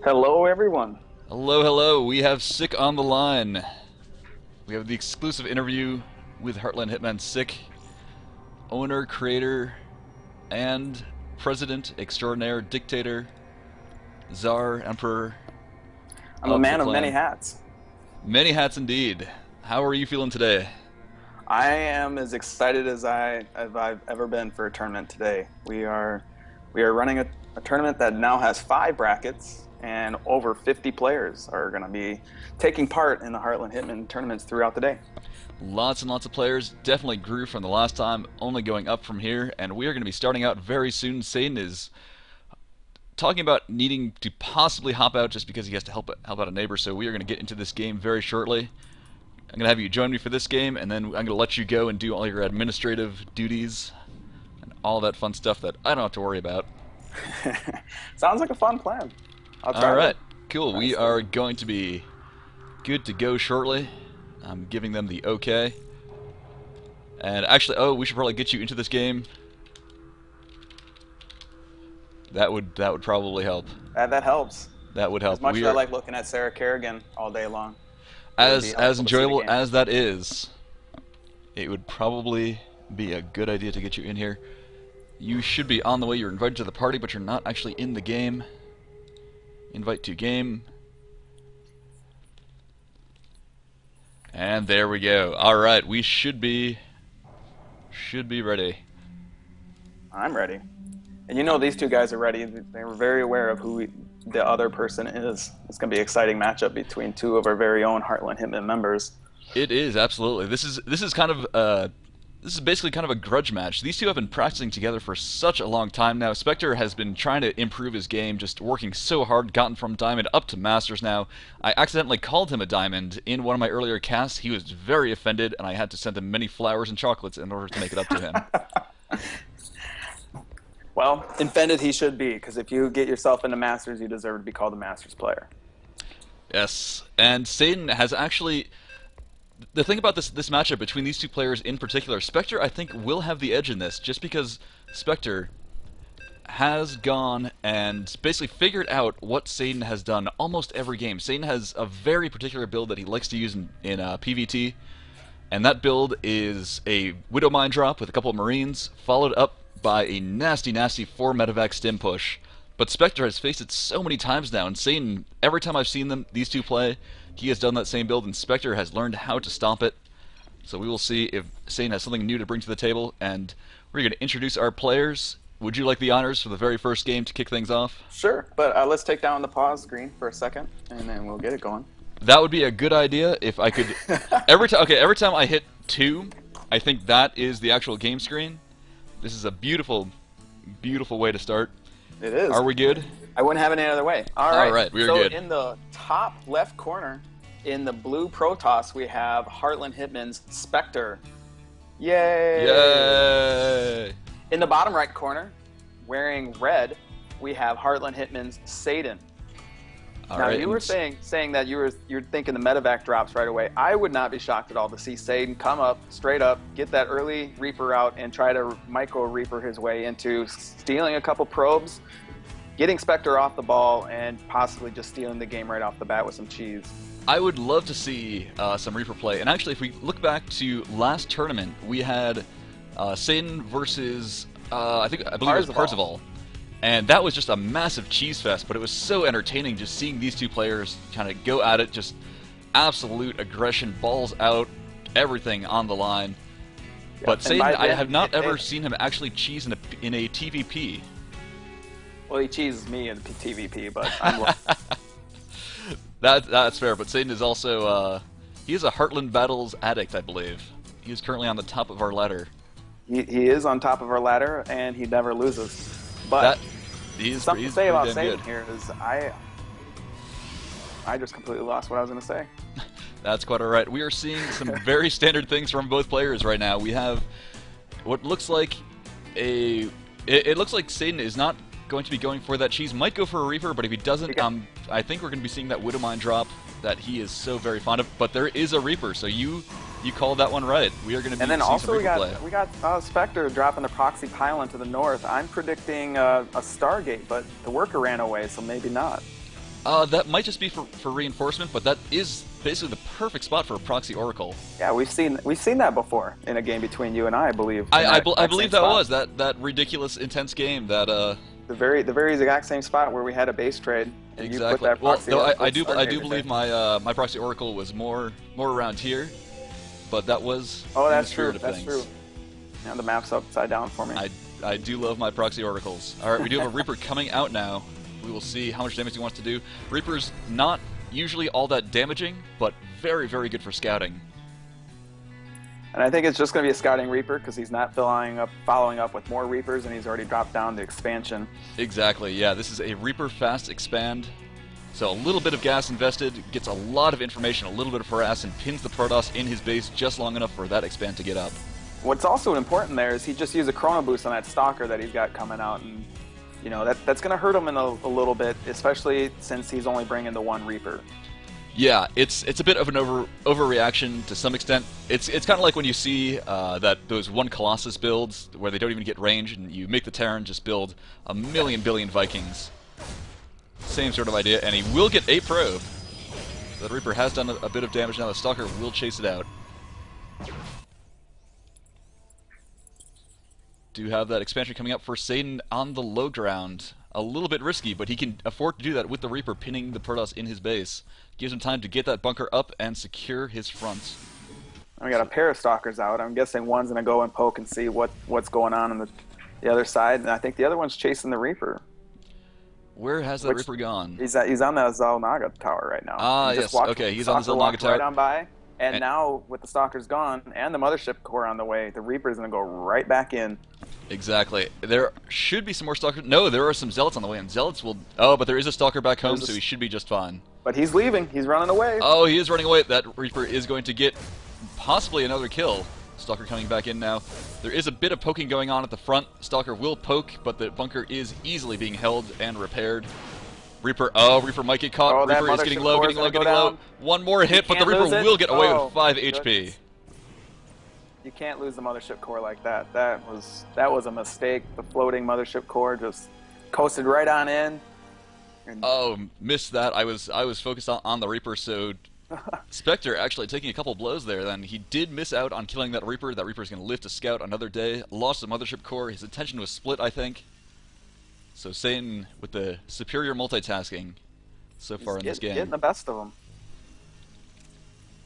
Hello, everyone. Hello, hello. We have Sick on the line. We have the exclusive interview with Heartland Hitman Sick, owner, creator, and president extraordinaire, dictator, czar, emperor I'm a of the man of many clan. hats. Many hats indeed. How are you feeling today? I am as excited as I've ever been for a tournament today. We are running a tournament that now has 5 brackets, and over 50 players are going to be taking part in the Heartland Hitman tournaments throughout the day. Lots and lots of players. Definitely grew from the last time, only going up from here, and we are going to be starting out very soon. Saidin is talking about needing to possibly hop out just because he has to help out a neighbor, so we are going to get into this game very shortly. I'm going to have you join me for this game, and then I'm going to let you go and do all your administrative duties and all that fun stuff that I don't have to worry about. Sounds like a fun plan. I'll try Alright, to. cool. We Honestly. are going to be good to go shortly. I'm giving them the okay. And actually, oh, we should probably get you into this game. That would probably help. That helps. That would As help. much We as I are like looking at Sarah Kerrigan all day long, it would be as helpful to see the enjoyable game. as that is. It would probably be a good idea to get you in here. You should be on the way. You're invited to the party, but you're not actually in the game. Invite to game. And there we go. Alright, we should be ready. I'm ready. And you know these two guys are ready. They were very aware of who the other person is. It's going to be an exciting matchup between two of our very own Heartland Hitman members. It is, absolutely. This is kind of this is basically kind of a grudge match. These two have been practicing together for such a long time now. Spectre has been trying to improve his game, just working so hard, gotten from Diamond up to Masters now. I accidentally called him a Diamond in one of my earlier casts. He was very offended, and I had to send him many flowers and chocolates in order to make it up to him. Well, offended he should be, because if you get yourself into Masters, you deserve to be called a Masters player. Yes, and Saidin has actually... The thing about this matchup between these two players in particular, Spectre I think will have the edge in this, just because Spectre has gone and basically figured out what Saidin has done almost every game. Saidin has a very particular build that he likes to use in PvT, and that build is a Widow Mine drop with a couple of Marines, followed up by a nasty, nasty 4 medevac stim push. But Spectre has faced it so many times now, and Saidin, every time I've seen these two play, he has done that same build, and Spectre has learned how to stomp it. So we will see if Saidin has something new to bring to the table, and we're going to introduce our players. Would you like the honors for the very first game to kick things off? Sure, but let's take down the pause screen for a second, and then we'll get it going. That would be a good idea if I could... every time I hit 2, I think that is the actual game screen. This is a beautiful, beautiful way to start. It is. Are we good? I wouldn't have it any other way. All right. All right, we're so good. In the top left corner, in the blue Protoss, we have Heartland Hitman's Spectre. Yay! Yay! In the bottom right corner, wearing red, we have Heartland Hitman's Saidin. All Now right, you were saying that you're thinking the medevac drops right away. I would not be shocked at all to see Saidin come up straight up, get that early Reaper out, and try to micro Reaper his way into stealing a couple probes, getting Spectre off the ball, and possibly just stealing the game right off the bat with some cheese. I would love to see some Reaper play. And actually, if we look back to last tournament, we had Saidin versus, I believe it was Parzival. And that was just a massive cheese fest, but it was so entertaining just seeing these two players kind of go at it, just absolute aggression, balls out, everything on the line. Yep. But Saidin, I have not ever it, seen him actually cheese in a TVP. Well, he cheeses me in TVP, but I'm That's fair, but Saidin is also, he is a Heartland Battles addict, I believe. He is currently on the top of our ladder. he is on top of our ladder, and he never loses. But something to say about Saidin here is I just completely lost what I was going to say. That's quite alright. We are seeing some very standard things from both players right now. We have what looks like it looks like Saidin is not going to be going for that cheese. Might go for a Reaper, but if he doesn't, I think we're going to be seeing that Widow Mine drop that he is so very fond of. But there is a Reaper, so you called that one right. We are going to be and then seeing also some Reaper play. we got Spectre dropping the proxy pylon to the north. I'm predicting a Stargate, but the worker ran away, so maybe not. That might just be for reinforcement, but that is basically the perfect spot for a proxy oracle. Yeah, we've seen that before in a game between you and I believe. I believe that was that ridiculous intense game that the very exact same spot where we had a base trade and exactly. you put that Well, proxy no, oracle I do stargazer believe there. my proxy oracle was more around here, but that was Oh, in the that's true. spirit of That's things. true. Now the map's upside down for me. I do love my proxy oracles. All right, we do have a Reaper coming out now. We will see how much damage he wants to do. Reaper's not usually all that damaging, but very, very good for scouting. And I think it's just going to be a scouting Reaper because he's not following up with more Reapers, and he's already dropped down the expansion. Exactly, yeah. This is a Reaper fast expand. So a little bit of gas invested, gets a lot of information, a little bit of harass, and pins the Protoss in his base just long enough for that expand to get up. What's also important there is he just used a Chrono Boost on that Stalker that he's got coming out, and you know that's going to hurt him in a little bit, especially since he's only bringing the one Reaper. Yeah, it's a bit of an overreaction to some extent. It's kind of like when you see that those one Colossus builds where they don't even get range, and you make the Terran just build a million billion Vikings. Same sort of idea, and he will get a probe. The Reaper has done a bit of damage now. The Stalker will chase it out. Do have that expansion coming up for Saidin on the low ground. A little bit risky, but he can afford to do that with the Reaper pinning the Protoss in his base. Gives him time to get that bunker up and secure his front. We got a pair of Stalkers out. I'm guessing one's going to go and poke and see what's going on the other side, and I think the other one's chasing the Reaper. Where has that Reaper gone? He's on the Zalnaga tower right now. Ah, yes. Okay, he's on the Zalnaga tower. Right on by, and now with the Stalkers gone and the Mothership Core on the way, the Reaper's going to go right back in. Exactly. There should be some more Stalkers. No, there are some Zealots on the way, and Zealots will... Oh, but there is a Stalker back home, so he should be just fine. But he's leaving. He's running away. Oh, he is running away. That Reaper is going to get possibly another kill. Stalker coming back in now. There is a bit of poking going on at the front. Stalker will poke, but the bunker is easily being held and repaired. Reaper might get caught. Oh, Reaper is getting low, getting low. One more hit, but the Reaper will get away with 5 HP. You can't lose the Mothership Core like that. That was a mistake. The floating Mothership Core just coasted right on in. Oh, missed that. I was focused on the Reaper, so Spectre actually taking a couple blows there. Then he did miss out on killing that Reaper. That Reaper's going to live to scout another day. Lost the Mothership Core. His attention was split, I think. So Saidin with the superior multitasking so far in this game. Getting the best of them.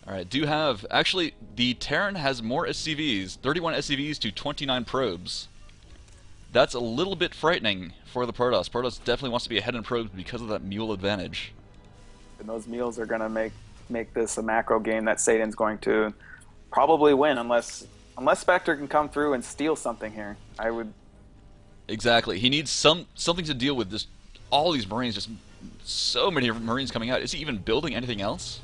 Alright, do have... Actually, the Terran has more SCVs. 31 SCVs to 29 probes. That's a little bit frightening for the Protoss. Protoss definitely wants to be ahead in probes because of that mule advantage. And those mules are going to make this a macro game that Saidin's going to probably win unless Spectre can come through and steal something here. I would... Exactly. He needs something to deal with just all these Marines, just so many Marines coming out. Is he even building anything else?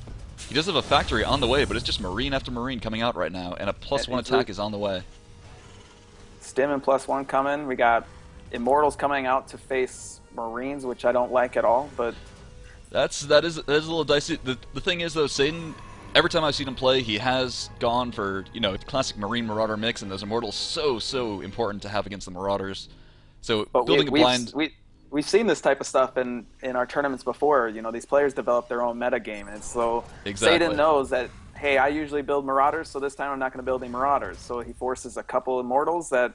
He does have a factory on the way, but it's just Marine after Marine coming out right now, and a +1 attack is on the way. Stim and +1 coming. We got Immortals coming out to face Marines, which I don't like at all, but... That is a little dicey. The thing is, though, Saidin, every time I've seen him play, he has gone for, you know, classic Marine Marauder mix, and those Immortals so important to have against the Marauders. So but building a blind... We've seen this type of stuff in our tournaments before. You know, these players develop their own meta game, and so exactly. Saidin knows that, hey, I usually build Marauders, so this time I'm not going to build any Marauders. So he forces a couple Immortals that,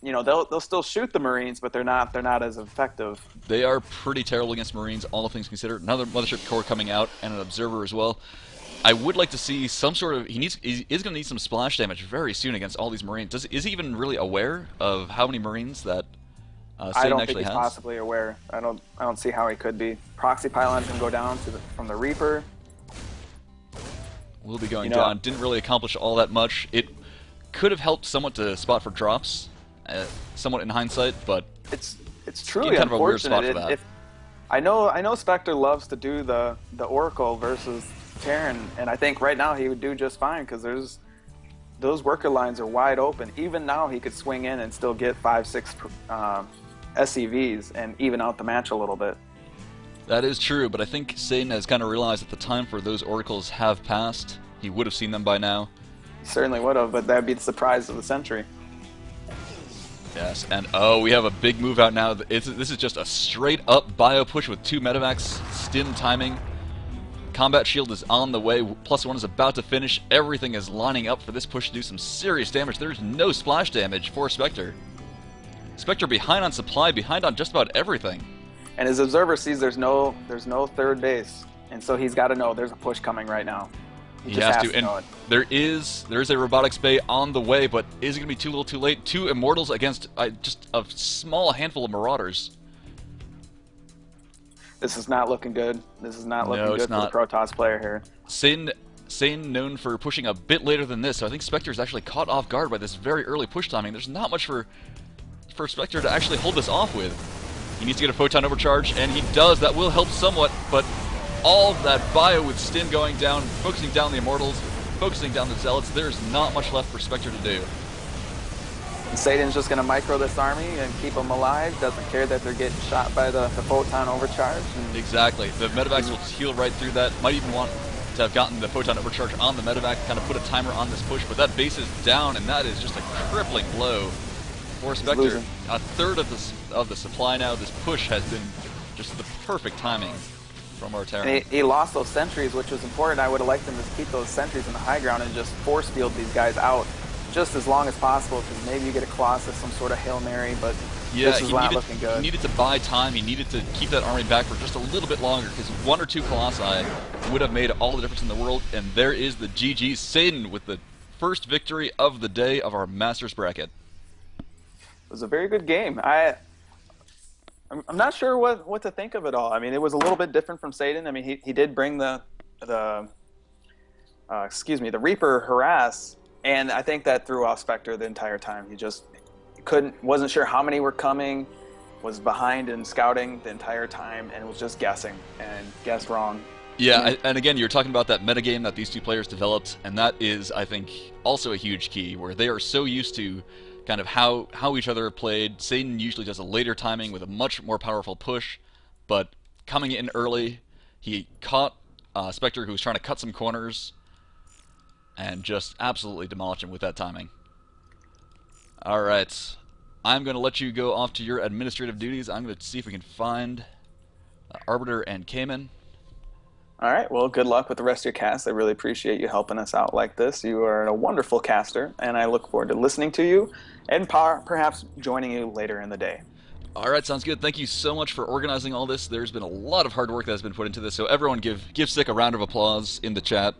you know, they'll still shoot the Marines, but they're not as effective. They are pretty terrible against Marines, all things considered. Another Mothership Core coming out, and an Observer as well. I would like to see some sort of... He is going to need some splash damage very soon against all these Marines. Is he even really aware of how many Marines that... I don't think he's possibly aware. I don't see how he could be. Proxy pylons can go down from the Reaper. Will be going down. Didn't really accomplish all that much. It could have helped somewhat to spot for drops, somewhat in hindsight, but it's truly kind of a weird unfortunate. spot for that. I know Spectre loves to do the Oracle versus Terran, and I think right now he would do just fine because those worker lines are wide open. Even now he could swing in and still get 5-6 SCVs and even out the match a little bit. That is true, but I think Saidin has kind of realized that the time for those oracles have passed. He would have seen them by now. He certainly would have, but that would be the surprise of the century. Yes, and oh, we have a big move out now. This is just a straight up bio push with 2 medevacs, stim timing. Combat shield is on the way, +1 is about to finish. Everything is lining up for this push to do some serious damage. There's no splash damage for Spectre. Spectre behind on supply, behind on just about everything. And his observer sees there's no third base, and so he's got to know there's a push coming right now. He has to, and there is a robotics bay on the way, but is it going to be too little too late? 2 immortals against just a small handful of marauders. This is not looking good. This is not looking good for the Protoss player here. Saidin known for pushing a bit later than this, so I think Spectre is actually caught off guard by this very early push timing. There's not much for Spectre to actually hold this off with. He needs to get a photon overcharge, and he does. That will help somewhat, but all that bio with Stim going down, focusing down the Immortals, focusing down the Zealots, there's not much left for Spectre to do. Saidin's just going to micro this army and keep them alive, doesn't care that they're getting shot by the photon overcharge. Exactly. The medevacs will heal right through that. Might even want to have gotten the photon overcharge on the medevac, kind of put a timer on this push, but that base is down, and that is just a crippling blow for Spectre. A third of the supply now. This push has been just the perfect timing from our Terran. He lost those sentries, which was important. I would have liked him to keep those sentries in the high ground and just force field these guys out just as long as possible, because maybe you get a Colossus, some sort of Hail Mary, but yeah, this is not looking good. He needed to buy time. He needed to keep that army back for just a little bit longer, because 1 or 2 Colossi would have made all the difference in the world. And there is the GG. Saidin with the first victory of the day of our Masters bracket. It was a very good game. I'm not sure what to think of it all. I mean, it was a little bit different from Saidin. I mean, he did bring the Reaper harass, and I think that threw off Spectre the entire time. He just wasn't sure how many were coming, was behind in scouting the entire time, and was just guessing and guessed wrong. Yeah, and again, you're talking about that metagame that these 2 players developed, and that is, I think, also a huge key, where they are so used to kind of how each other played. Saidin usually does a later timing with a much more powerful push, but coming in early, he caught Spectre, who was trying to cut some corners, and just absolutely demolished him with that timing. Alright, I'm going to let you go off to your administrative duties. I'm going to see if we can find Arbiter and Cayman. All right, well, good luck with the rest of your cast. I really appreciate you helping us out like this. You are a wonderful caster, and I look forward to listening to you and perhaps joining you later in the day. All right, sounds good. Thank you so much for organizing all this. There's been a lot of hard work that has been put into this, so everyone give Sick a round of applause in the chat.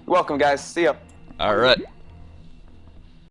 You're welcome, guys. See ya. All right.